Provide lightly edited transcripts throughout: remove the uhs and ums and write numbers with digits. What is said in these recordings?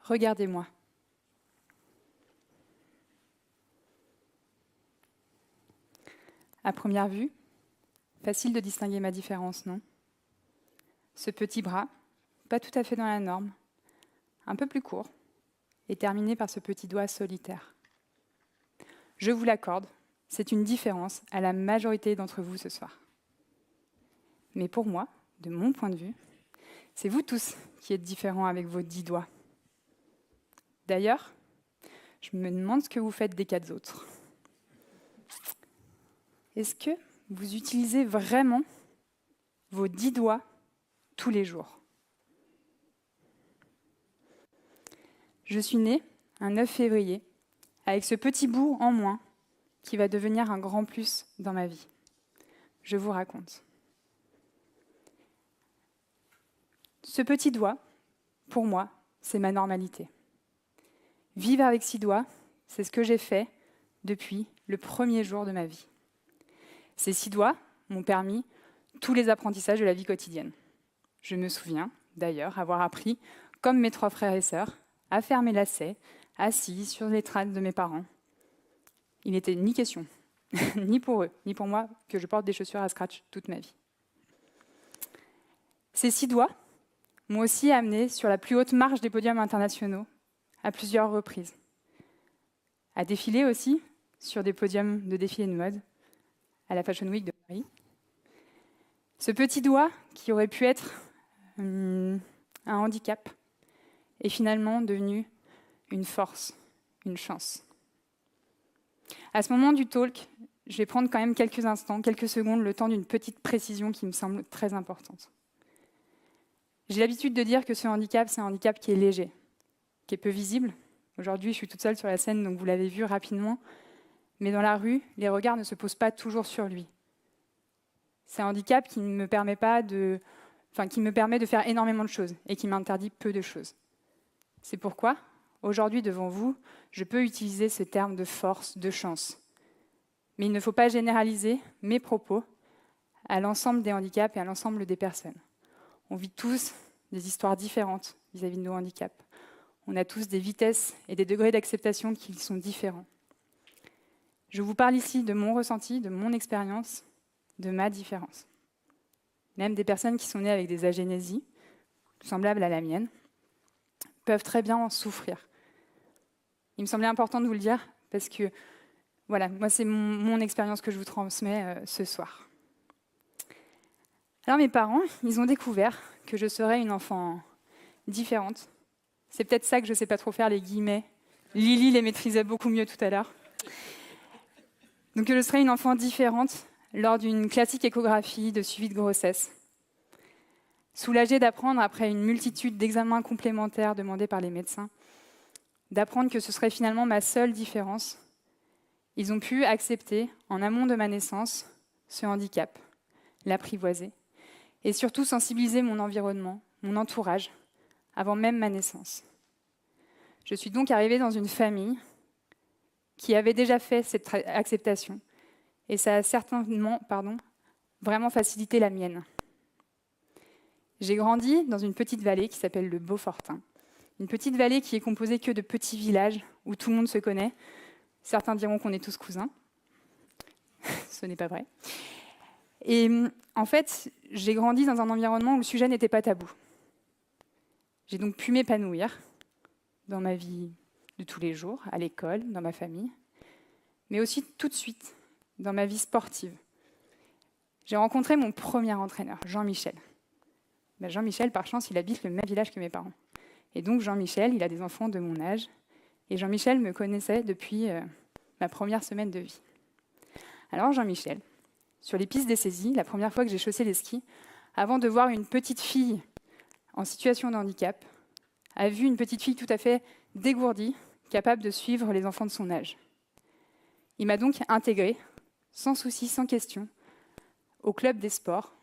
Regardez-moi. À première vue, facile de distinguer ma différence, non? Ce petit bras, pas tout à fait dans la norme, un peu plus court, et terminé par ce petit doigt solitaire. Je vous l'accorde, c'est une différence à la majorité d'entre vous ce soir. Mais pour moi, de mon point de vue, c'est vous tous qui êtes différents avec vos 10 doigts. D'ailleurs, je me demande ce que vous faites des 4 autres. Est-ce que vous utilisez vraiment vos 10 doigts tous les jours? Je suis née un 9 février avec ce petit bout en moins qui va devenir un grand plus dans ma vie. Je vous raconte. Ce petit doigt, pour moi, c'est ma normalité. Vivre avec 6 doigts, c'est ce que j'ai fait depuis le premier jour de ma vie. Ces 6 doigts m'ont permis tous les apprentissages de la vie quotidienne. Je me souviens, d'ailleurs, avoir appris, comme mes 3 frères et sœurs, à faire mes lacets, assis sur les traînes de mes parents. Il n'était ni question, ni pour eux, ni pour moi, que je porte des chaussures à scratch toute ma vie. Ces 6 doigts m'ont aussi amené sur la plus haute marche des podiums internationaux, à plusieurs reprises. À défiler aussi sur des podiums de défilés de mode, à la Fashion Week de Paris. Ce petit doigt, qui aurait pu être un handicap, est finalement devenu une force, une chance. À ce moment du talk, je vais prendre quand même quelques instants, quelques secondes, le temps d'une petite précision qui me semble très importante. J'ai l'habitude de dire que ce handicap, c'est un handicap qui est léger, qui est peu visible. Aujourd'hui, je suis toute seule sur la scène, donc vous l'avez vu rapidement. Mais dans la rue, les regards ne se posent pas toujours sur lui. C'est un handicap qui me permet de faire énormément de choses et qui m'interdit peu de choses. C'est pourquoi, aujourd'hui, devant vous, je peux utiliser ce terme de force, de chance. Mais il ne faut pas généraliser mes propos à l'ensemble des handicaps et à l'ensemble des personnes. On vit tous des histoires différentes vis-à-vis de nos handicaps. On a tous des vitesses et des degrés d'acceptation qui sont différents. Je vous parle ici de mon ressenti, de mon expérience, de ma différence. Même des personnes qui sont nées avec des agénésies, semblables à la mienne, peuvent très bien en souffrir. Il me semblait important de vous le dire, parce que, voilà, moi c'est mon expérience que je vous transmets ce soir. Alors mes parents, ils ont découvert que je serais une enfant différente. C'est peut-être ça que je ne sais pas trop faire, les guillemets. Lily les maîtrisait beaucoup mieux tout à l'heure. Donc que je serais une enfant différente lors d'une classique échographie de suivi de grossesse. Soulagée d'apprendre, après une multitude d'examens complémentaires demandés par les médecins, d'apprendre que ce serait finalement ma seule différence, ils ont pu accepter, en amont de ma naissance, ce handicap, l'apprivoiser, et surtout sensibiliser mon environnement, mon entourage, avant même ma naissance. Je suis donc arrivée dans une famille qui avait déjà fait cette acceptation, et ça a certainement, vraiment facilité la mienne. J'ai grandi dans une petite vallée qui s'appelle le Beaufortin. Une petite vallée qui est composée que de petits villages où tout le monde se connaît. Certains diront qu'on est tous cousins. Ce n'est pas vrai. Et en fait, j'ai grandi dans un environnement où le sujet n'était pas tabou. J'ai donc pu m'épanouir dans ma vie de tous les jours, à l'école, dans ma famille, mais aussi tout de suite dans ma vie sportive. J'ai rencontré mon premier entraîneur, Jean-Michel. Jean-Michel, par chance, il habite le même village que mes parents. Et donc Jean-Michel, il a des enfants de mon âge. Et Jean-Michel me connaissait depuis ma première semaine de vie. Alors Jean-Michel, sur les pistes des saisies, la première fois que j'ai chaussé les skis, avant de voir une petite fille en situation de handicap, a vu une petite fille tout à fait dégourdie, capable de suivre les enfants de son âge. Il m'a donc intégrée, sans souci, sans question, au club des sports,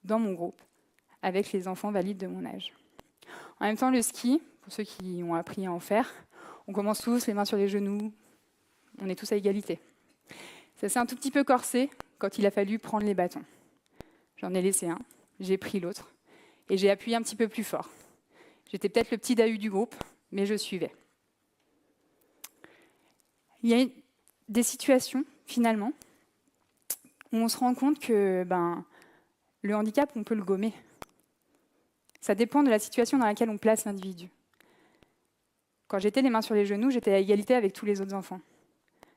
dans mon groupe, avec les enfants valides de mon âge. En même temps, le ski, pour ceux qui ont appris à en faire, on commence tous les mains sur les genoux, on est tous à égalité. Ça s'est un tout petit peu corsé quand il a fallu prendre les bâtons. J'en ai laissé un, j'ai pris l'autre, et j'ai appuyé un petit peu plus fort. J'étais peut-être le petit Dahu du groupe, mais je suivais. Il y a des situations, finalement, où on se rend compte que le handicap, on peut le gommer. Ça dépend de la situation dans laquelle on place l'individu. Quand j'étais les mains sur les genoux, j'étais à égalité avec tous les autres enfants.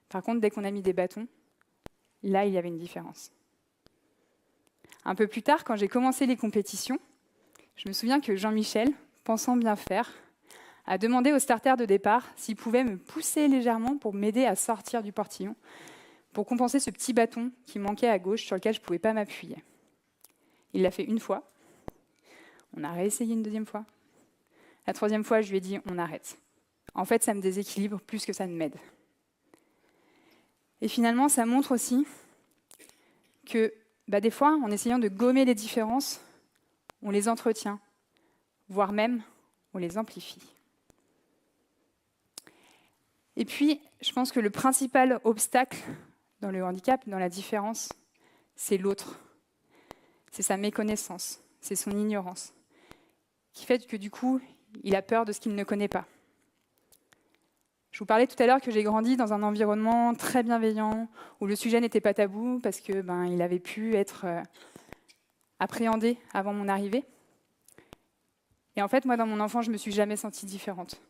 Par contre, dès qu'on a mis des bâtons, là, il y avait une différence. Un peu plus tard, quand j'ai commencé les compétitions, je me souviens que Jean-Michel, pensant bien faire, a demandé au starter de départ s'il pouvait me pousser légèrement pour m'aider à sortir du portillon, pour compenser ce petit bâton qui manquait à gauche sur lequel je ne pouvais pas m'appuyer. Il l'a fait une fois. On a réessayé une deuxième fois. La troisième fois, je lui ai dit « on arrête ». En fait, ça me déséquilibre plus que ça ne m'aide. Et finalement, ça montre aussi que des fois, en essayant de gommer les différences, on les entretient, voire même on les amplifie. Et puis, je pense que le principal obstacle dans le handicap, dans la différence, c'est l'autre. C'est sa méconnaissance, c'est son ignorance, qui fait que du coup, il a peur de ce qu'il ne connaît pas. Je vous parlais tout à l'heure que j'ai grandi dans un environnement très bienveillant, où le sujet n'était pas tabou, parce que il avait pu être appréhendé avant mon arrivée. Et en fait, moi, dans mon enfance, je ne me suis jamais sentie différente.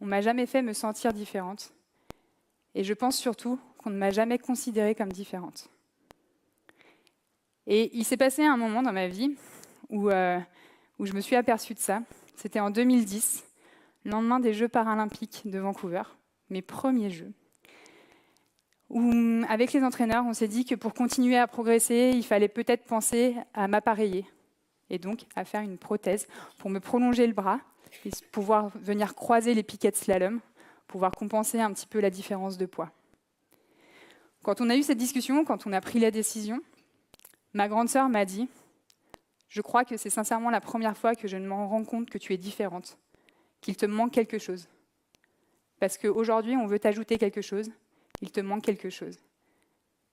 On ne m'a jamais fait me sentir différente. Et je pense surtout qu'on ne m'a jamais considérée comme différente. Et il s'est passé un moment dans ma vie où je me suis aperçue de ça. C'était en 2010, le lendemain des Jeux paralympiques de Vancouver, mes premiers Jeux, où, avec les entraîneurs, on s'est dit que pour continuer à progresser, il fallait peut-être penser à m'appareiller, et donc à faire une prothèse pour me prolonger le bras et pouvoir venir croiser les piquets de slalom, pouvoir compenser un petit peu la différence de poids. Quand on a eu cette discussion, quand on a pris la décision, ma grande sœur m'a dit « Je crois que c'est sincèrement la première fois que je me rends compte que tu es différente, qu'il te manque quelque chose. Parce qu'aujourd'hui, on veut t'ajouter quelque chose, il te manque quelque chose. »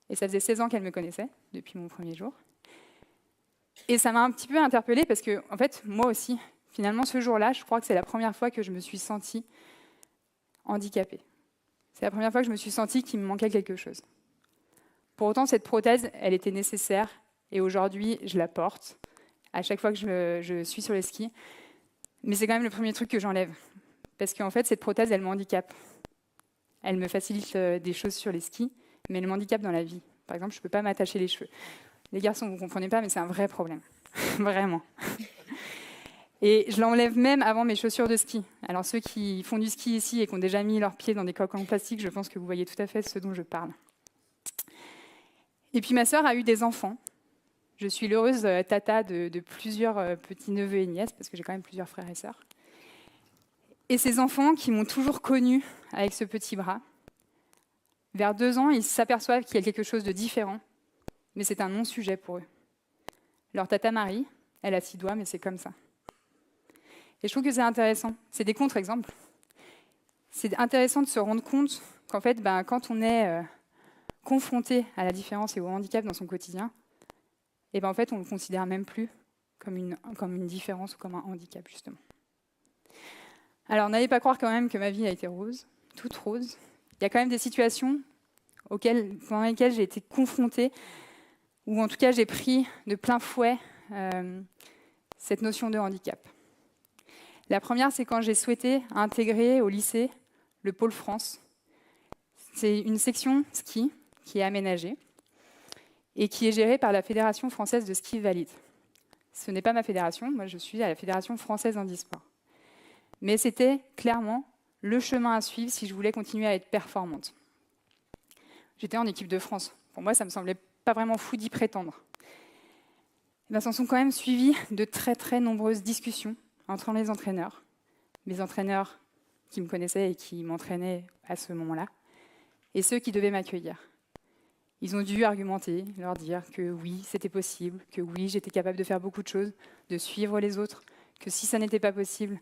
Et ça faisait 16 ans qu'elle me connaissait, depuis mon premier jour. Et ça m'a un petit peu interpellée parce que, en fait, moi aussi, finalement, ce jour-là, je crois que c'est la première fois que je me suis sentie handicapée. C'est la première fois que je me suis sentie qu'il me manquait quelque chose. Pour autant, cette prothèse, elle était nécessaire et aujourd'hui, je la porte à chaque fois que je suis sur les skis. Mais c'est quand même le premier truc que j'enlève. Parce qu'en fait, cette prothèse, elle m'handicape. Elle me facilite des choses sur les skis, mais elle m'handicape dans la vie. Par exemple, je ne peux pas m'attacher les cheveux. Les garçons, vous ne comprenez pas, mais c'est un vrai problème. Vraiment. Et je l'enlève même avant mes chaussures de ski. Alors ceux qui font du ski ici et qui ont déjà mis leurs pieds dans des coques en plastique, je pense que vous voyez tout à fait ce dont je parle. Et puis ma sœur a eu des enfants. Je suis l'heureuse tata de plusieurs petits-neveux et nièces, parce que j'ai quand même plusieurs frères et sœurs. Et ces enfants qui m'ont toujours connue avec ce petit bras, vers 2 ans, ils s'aperçoivent qu'il y a quelque chose de différent, mais c'est un non-sujet pour eux. Leur tata Marie, elle a 6 doigts, mais c'est comme ça. Et je trouve que c'est intéressant. C'est des contre-exemples. C'est intéressant de se rendre compte qu'en fait, quand on est confronté à la différence et au handicap dans son quotidien, et en fait, on ne le considère même plus comme une différence ou comme un handicap, justement. Alors, n'allez pas croire quand même que ma vie a été rose, toute rose. Il y a quand même des situations dans lesquelles j'ai été confrontée, ou en tout cas, j'ai pris de plein fouet cette notion de handicap. La première, c'est quand j'ai souhaité intégrer au lycée le Pôle France. C'est une section ski qui est aménagée et qui est gérée par la Fédération française de ski valide. Ce n'est pas ma fédération, moi je suis à la Fédération française handisport. Mais c'était clairement le chemin à suivre si je voulais continuer à être performante. J'étais en équipe de France. Pour moi, ça ne me semblait pas vraiment fou d'y prétendre. S'en sont quand même suivies de très très nombreuses discussions entre les entraîneurs, mes entraîneurs qui me connaissaient et qui m'entraînaient à ce moment-là, et ceux qui devaient m'accueillir. Ils ont dû argumenter, leur dire que oui, c'était possible, que oui, j'étais capable de faire beaucoup de choses, de suivre les autres, que si ça n'était pas possible,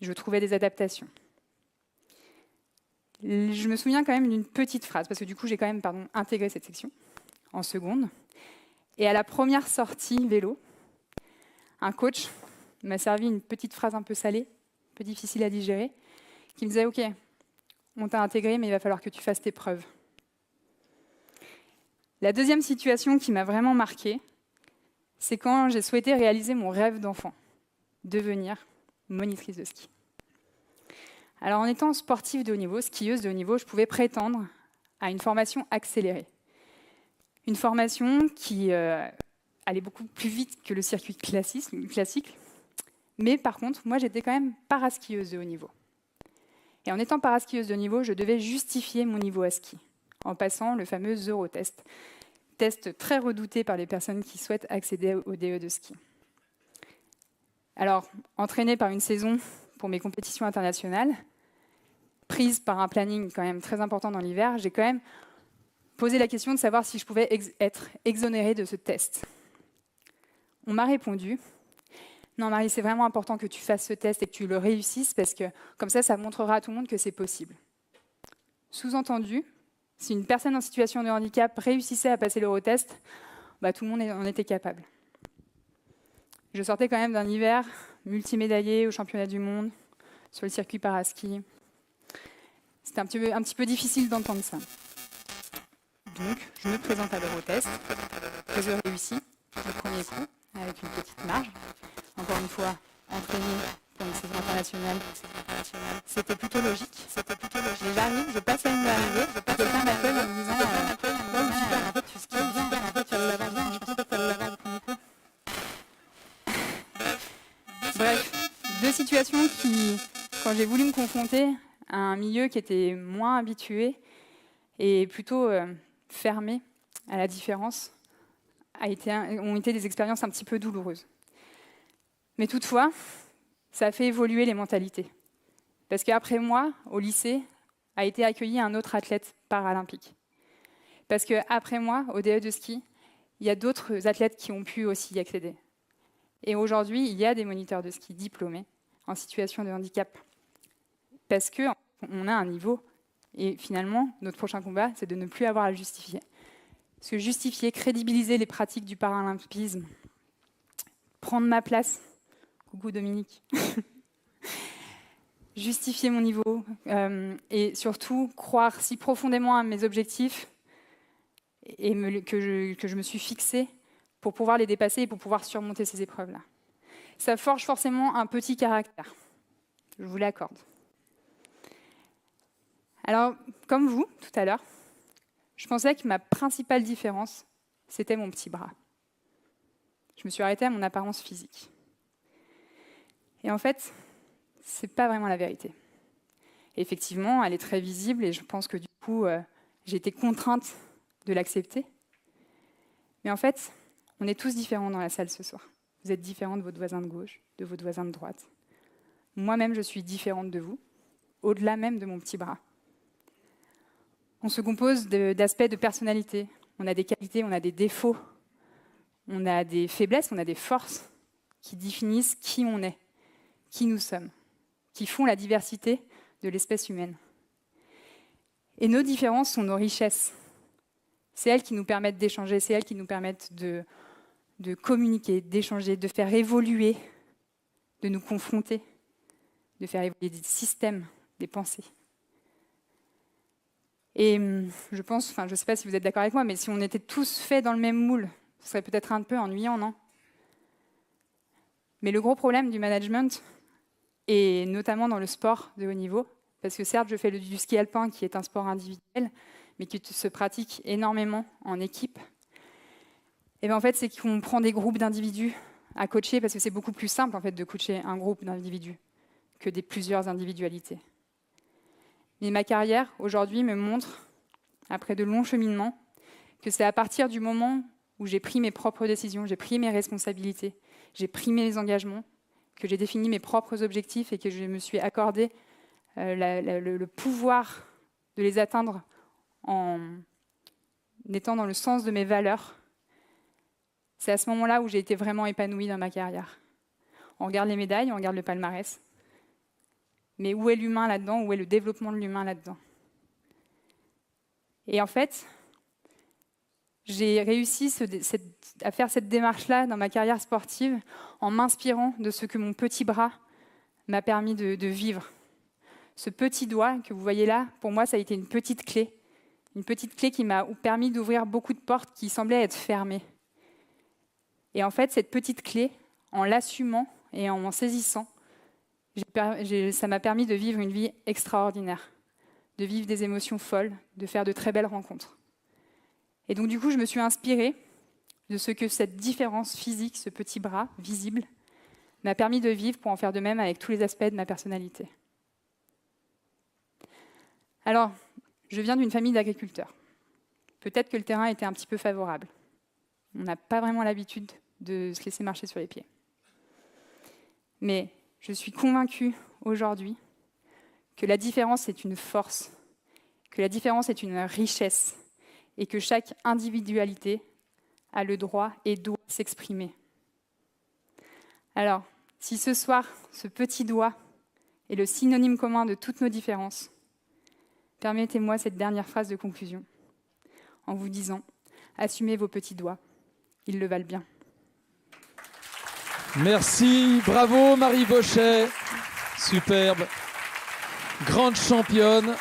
je trouvais des adaptations. Je me souviens quand même d'une petite phrase, parce que du coup, j'ai quand même intégré cette section en seconde. Et à la première sortie vélo, un coach m'a servi une petite phrase un peu salée. peu difficile à digérer, qui me disait « Ok, on t'a intégré, mais il va falloir que tu fasses tes preuves. » La deuxième situation qui m'a vraiment marquée, c'est quand j'ai souhaité réaliser mon rêve d'enfant, devenir monitrice de ski. Alors en étant sportive de haut niveau, skieuse de haut niveau, je pouvais prétendre à une formation accélérée. Une formation qui allait beaucoup plus vite que le circuit classique. Mais par contre, moi j'étais quand même paraskieuse de haut niveau. Et en étant paraskieuse de haut niveau, je devais justifier mon niveau à ski, en passant le fameux Eurotest, test très redouté par les personnes qui souhaitent accéder au DE de ski. Alors, entraînée par une saison pour mes compétitions internationales, prise par un planning quand même très important dans l'hiver, j'ai quand même posé la question de savoir si je pouvais être exonérée de ce test. On m'a répondu « Non Marie, c'est vraiment important que tu fasses ce test et que tu le réussisses parce que comme ça montrera à tout le monde que c'est possible. » Sous-entendu, si une personne en situation de handicap réussissait à passer l'Eurotest, tout le monde en était capable. Je sortais quand même d'un hiver multimédaillé au championnat du monde, sur le circuit paraski. C'était un petit peu difficile d'entendre ça. Donc, je me présente à l'Eurotest, que je réussis le premier coup, avec une petite marge. Encore une fois, entraînée pour une saison internationale, c'était plutôt logique. Et j'arrive, je passe la ligne d'arrivée, quelqu'un m'appelle en me disant en fait, tu skis bien, en fait, tu vas bien, je pense pas que ça va le premier coup. Bref, deux situations qui, quand j'ai voulu me confronter à un milieu qui était moins habitué et plutôt fermé à la différence, ont été des expériences un petit peu douloureuses. Mais toutefois, ça a fait évoluer les mentalités. Parce qu'après moi, au lycée, a été accueilli un autre athlète paralympique. Parce qu'après moi, au DE de ski, il y a d'autres athlètes qui ont pu aussi y accéder. Et aujourd'hui, il y a des moniteurs de ski diplômés en situation de handicap. Parce qu'on a un niveau. Et finalement, notre prochain combat, c'est de ne plus avoir à le justifier. Parce que justifier, crédibiliser les pratiques du paralympisme, prendre ma place, coucou Dominique, justifier mon niveau et surtout croire si profondément à mes objectifs et que je me suis fixée pour pouvoir les dépasser et pour pouvoir surmonter ces épreuves-là. Ça forge forcément un petit caractère, je vous l'accorde. Alors, comme vous, tout à l'heure, je pensais que ma principale différence, c'était mon petit bras. Je me suis arrêtée à mon apparence physique. Et en fait, c'est pas vraiment la vérité. Et effectivement, elle est très visible et je pense que du coup, j'ai été contrainte de l'accepter. Mais en fait, on est tous différents dans la salle ce soir. Vous êtes différents de votre voisin de gauche, de votre voisin de droite. Moi-même, je suis différente de vous, au-delà même de mon petit bras. On se compose d'aspects de personnalité. On a des qualités, on a des défauts, on a des faiblesses, on a des forces qui définissent qui on est, qui nous sommes, qui font la diversité de l'espèce humaine. Et nos différences sont nos richesses. C'est elles qui nous permettent d'échanger, c'est elles qui nous permettent de communiquer, d'échanger, de faire évoluer, de nous confronter, de faire évoluer des systèmes, des pensées. Et je pense, je ne sais pas si vous êtes d'accord avec moi, mais si on était tous faits dans le même moule, ce serait peut-être un peu ennuyant, non ? Mais le gros problème du management, et notamment dans le sport de haut niveau, parce que certes, je fais du ski alpin, qui est un sport individuel, mais qui se pratique énormément en équipe, et bien en fait, c'est qu'on prend des groupes d'individus à coacher, parce que c'est beaucoup plus simple en fait, de coacher un groupe d'individus que plusieurs individualités. Mais ma carrière, aujourd'hui, me montre, après de longs cheminements, que c'est à partir du moment où j'ai pris mes propres décisions, j'ai pris mes responsabilités, j'ai pris mes engagements, que j'ai défini mes propres objectifs et que je me suis accordé le pouvoir de les atteindre en étant dans le sens de mes valeurs. C'est à ce moment-là où j'ai été vraiment épanouie dans ma carrière. On regarde les médailles, on regarde le palmarès. Mais où est l'humain là-dedans? Où est le développement de l'humain là-dedans? Et en fait, j'ai réussi à faire cette démarche-là dans ma carrière sportive en m'inspirant de ce que mon petit bras m'a permis de vivre. Ce petit doigt que vous voyez là, pour moi, ça a été une petite clé qui m'a permis d'ouvrir beaucoup de portes qui semblaient être fermées. Et en fait, cette petite clé, en l'assumant et en m'en saisissant, ça m'a permis de vivre une vie extraordinaire, de vivre des émotions folles, de faire de très belles rencontres. Et donc du coup, je me suis inspirée de ce que cette différence physique, ce petit bras visible, m'a permis de vivre pour en faire de même avec tous les aspects de ma personnalité. Alors, je viens d'une famille d'agriculteurs. Peut-être que le terrain était un petit peu favorable. On n'a pas vraiment l'habitude de se laisser marcher sur les pieds. Mais je suis convaincue aujourd'hui que la différence est une force, que la différence est une richesse et que chaque individualité a le droit et doit s'exprimer. Alors, si ce soir, ce petit doigt est le synonyme commun de toutes nos différences, permettez-moi cette dernière phrase de conclusion en vous disant « Assumez vos petits doigts, ils le valent bien ». Merci, bravo Marie Bochet, superbe, grande championne.